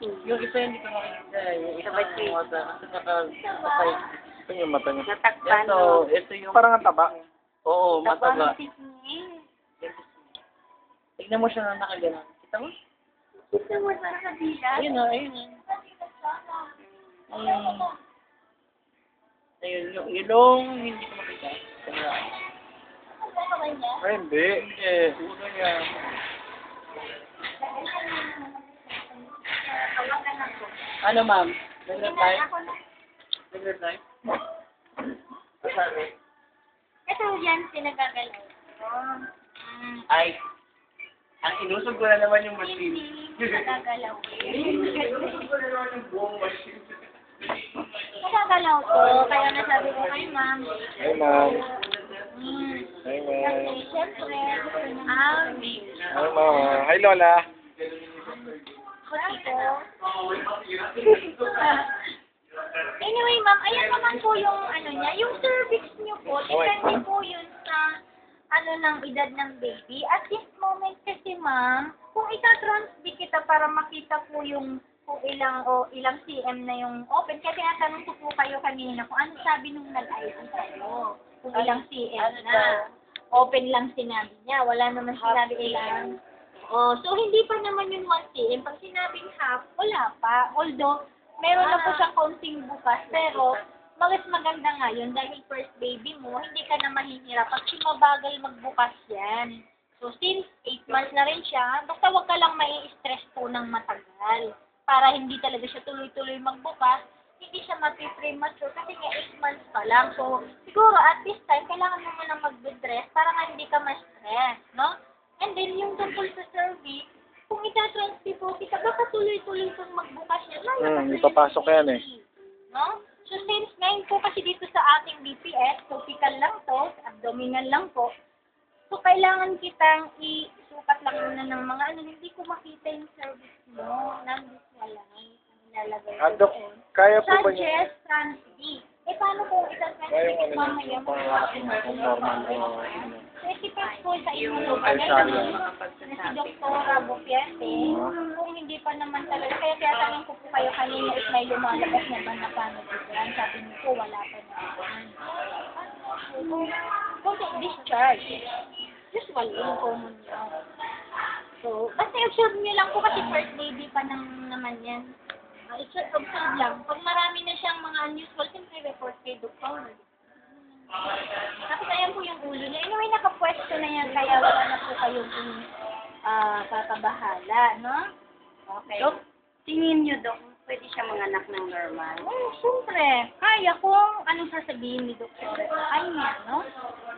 Yung isa hindi ko makikita. Yung isa Sabay yung mata. Kasi nakasapay. Ito yung mata niya. Natakpan. Ito yung... Parang ang taba. Oo, mataba. Pisngi. Tignan mo siya na nakaganon. Kita mo? Gusto mo sa kabila? Ayun o, ayun o. Ayun, yung ilong, hindi ko makita. Ay, hindi. Hindi, ulo niya. Ano ma'am? Nag-reply? Nag-reply? Sabi? Ito yan, sinagagalaw. Ay, ang inusog ko na naman yung machine. Hindi, sinagagalaw. Inusog ko na naman yung buong machine. Sinagagalaw ko, kaya nasabi ko kay ma'am. Ay, ma'am. Ay, Kasi ma'am. syempre, gusto niya Ay, ma'am. Hi, Lola. Anyway, ma'am, ayan naman po yung ano niya, yung cervix niyo po, depende po yun sa ano ng edad ng baby. At this moment kasi, ma'am, kung ita-transfer kita para makita po yung kung ilang cm na yung open, kasi natanong ko po kayo kanina kung ano sabi nung nag-ID sa'yo, kung ilang cm na. Open lang sinabi niya, wala naman sinabi ilang. Oh, so hindi pa naman yung 1 cm. Pag sinabing half, wala pa. Although, meron na po siyang kaunting bukas, pero mas maganda nga yun dahil first baby mo, hindi ka na mahihirap. Kasi mabagal magbukas yan. So, since 8 months na rin siya, basta wag ka lang mai-stress po ng matagal. Para hindi talaga siya tuloy-tuloy magbukas, hindi siya mati-premature kasi nga 8 months pa lang. So, siguro at this time, kailangan mo munang mag-dress para nga hindi ka ma-stress, no? And then, yung tungkol sa cervix, kung itatransfer po kita, baka tuloy-tuloy kung magbukas niya. Ipapasok yan eh. No? So, since ngayon po kasi dito sa ating BPS, topical lang to, abdominal lang po, so, kailangan kitang isukat lang muna ng mga ano, hindi ko makita yung cervix mo, nandiswalan, nilalagay ko Dok, doon. kaya po ba niya? Suggest transfer. Eh, paano kung itatransfer mamaya mo? Normal. So, itipag po sa inyong lugar Ay, na sorry. si Dr. Bupiente, kung hindi pa naman talaga, kaya tinatanong ko po kayo kanina if may lumalabas na ba na paano dito. Sabi niyo po, wala pa naman. Kung discharge, usually, common yun. So, basta observe niyo lang po kasi first baby pa naman yan. Observe lang. Pag marami na siyang mga unusual, siyempre report kay doktor. Tapos ayan po yung ulo niya. Anyway, nakapwesto na yan, kaya wala na po kayong kakabahala, no? Okay. Dok, tingin niyo, Dok, pwede siya manganak ng normal? Siyempre. Kaya kung anong sasabihin ni Dr. Ay niya, no?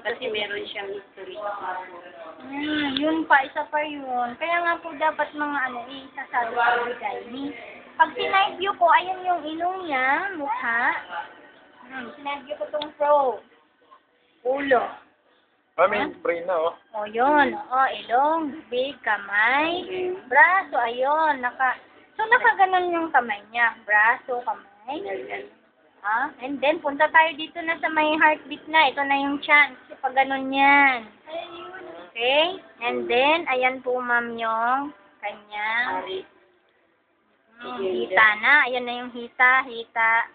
Kasi meron siyang history. Yun pa, isa pa yun. Kaya nga po dapat mga isasabi sa bigay ni. Pag sinayview ko, ayan yung ilong niya, mukha. Sinayview ko tong pro. Ulo. May brain na, oh. O, yun. O, ilong, big, kamay, braso, ayun. So, nakaganon yung kamay niya. Braso, kamay. And then, punta tayo dito na sa may heartbeat na. Ito na yung chance. Pag ganon yan. Okay? And then, ayan po, ma'am, yung kanya. Hita na. Ayan na yung hita.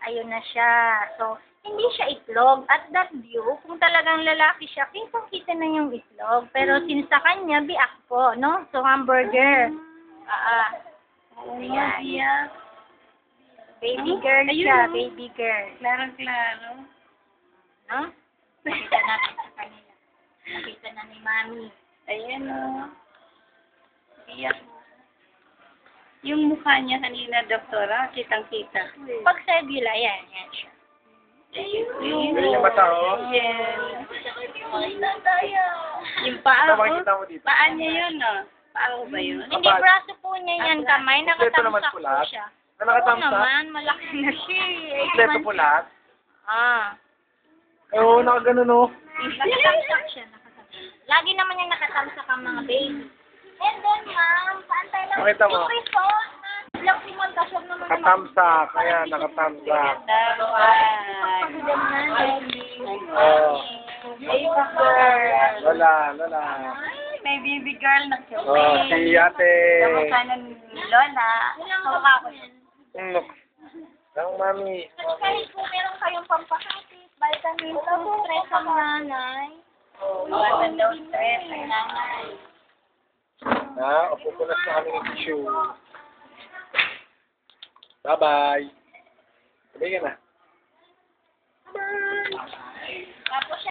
Ayun na siya. So, hindi siya itlog. At that view, kung talagang lalaki siya, kitang-kita na yung itlog. Pero since sa kanya, biak po, no? So, hamburger. Ayan. Baby girl siya, baby girl. Klarang-klaro. No? Nakita natin sa kanila. Nakita na ni Mami. Ayan, o. Iyak. Yung mukha niya kanina, doktora, kitang-kita. Pag sebula, yan siya. Ayun yung mata, oh. Yes. Yung paa, Ito, makikita mo dito. paa niya yun, o. Paa ko ba yun? Hindi, braso po niya yan, kamay. Kompleto naman Nakatamsak po pulat. siya. Oo Nakatamsa? naman, malaki na siya. Kompleto po lahat. Oo, nakaganon, oh. Nakatamsak siya, Lagi naman yung nakatamsak ang mga baby. And then, ma'am, paantay lang. Makita mo. Yung result na lang simultasyon naman. Nakatamsak, kaya nakatamsak. Pagdam na. Oh. Baby girl. Lola. Ay, may baby girl na siya. Oh, si ate. Kamusta na Lola. Hawak ko yan. Ano? Ang mami. At kahit po meron kayong pampakapit, vitamin, stress ang nanay. Iwasan daw stress ang nanay. Pupunas na kami ng tissue. Bye-bye. Sabi ka na. Bye!